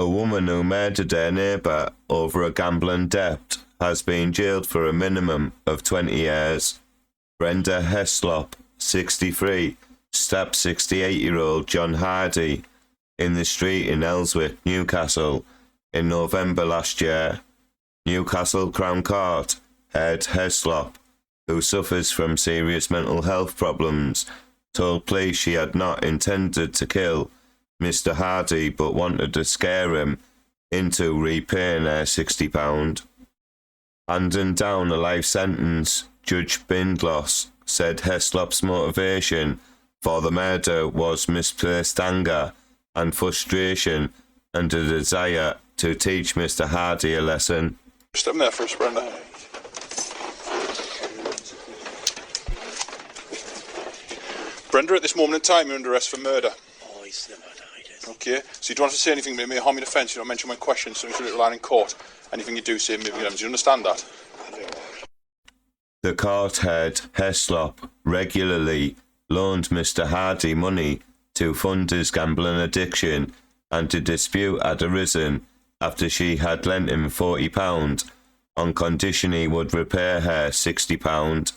A woman who murdered her neighbour over a gambling debt has been jailed for a minimum of 20 years. Brenda Heslop, 63, stabbed 68-year-old John Hardy in the street in Ellswick, Newcastle, in November last year. Newcastle Crown Court heard Heslop, who suffers from serious mental health problems, told police she had not intended to kill Mr. Hardy but wanted to scare him into repaying her £60. Handing down a life sentence, Judge Bindloss said Heslop's motivation for the murder was misplaced anger and frustration and a desire to teach Mr. Hardy a lesson. Step in there first, Brenda. Brenda, at this moment in time, you're under arrest for murder. Oh, he's never died. Okay, so you don't have to say anything, maybe harm your defence, you don't mention my questions, so you line in court. Anything you do say, maybe do you understand that? The court heard Heslop regularly loaned Mr. Hardy money to fund his gambling addiction, and a dispute had arisen after she had lent him £40 on condition he would repay her £60.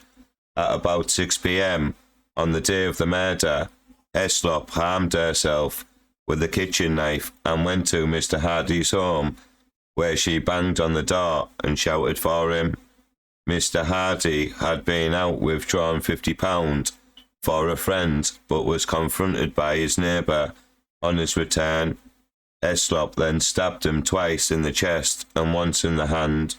At about 6 p.m. on the day of the murder, Heslop harmed herself with a kitchen knife and went to Mr. Hardy's home, where she banged on the door and shouted for him. Mr. Hardy had been out withdrawing £50 for a friend, but was confronted by his neighbour on his return. Heslop then stabbed him twice in the chest and once in the hand.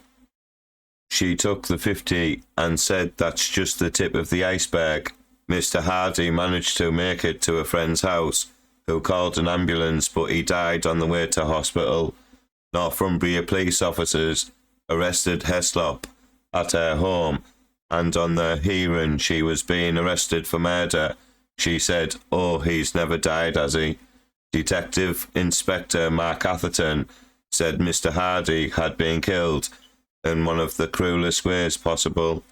She took the 50 and said that's just the tip of the iceberg. Mr. Hardy managed to make it to a friend's house, who called an ambulance, but he died on the way to hospital. Northumbria police officers arrested Heslop at her home, and on the hearing she was being arrested for murder, she said, "Oh, he's never died, has he?" Detective Inspector Mark Atherton said Mr. Hardy had been killed in one of the cruelest ways possible.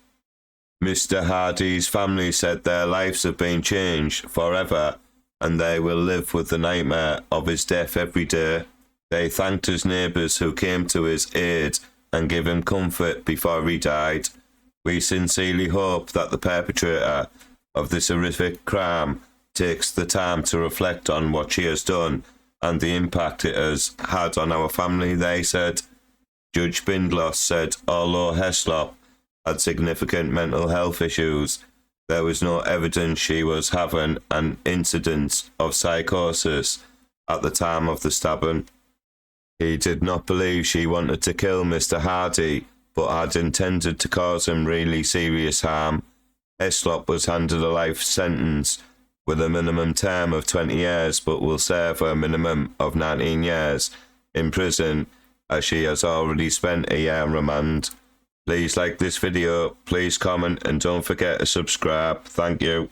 Mr. Hardy's family said their lives have been changed forever, and they will live with the nightmare of his death every day. They thanked his neighbours who came to his aid and gave him comfort before he died. We sincerely hope that the perpetrator of this horrific crime takes the time to reflect on what she has done and the impact it has had on our family, they said. Judge Bindloss said although Heslop had significant mental health issues, there was no evidence she was having an incident of psychosis at the time of the stabbing. He did not believe she wanted to kill Mr. Hardy, but had intended to cause him really serious harm. Heslop was handed a life sentence with a minimum term of 20 years, but will serve a minimum of 19 years in prison, as she has already spent a year in remand. Please like this video, please comment, and don't forget to subscribe. Thank you.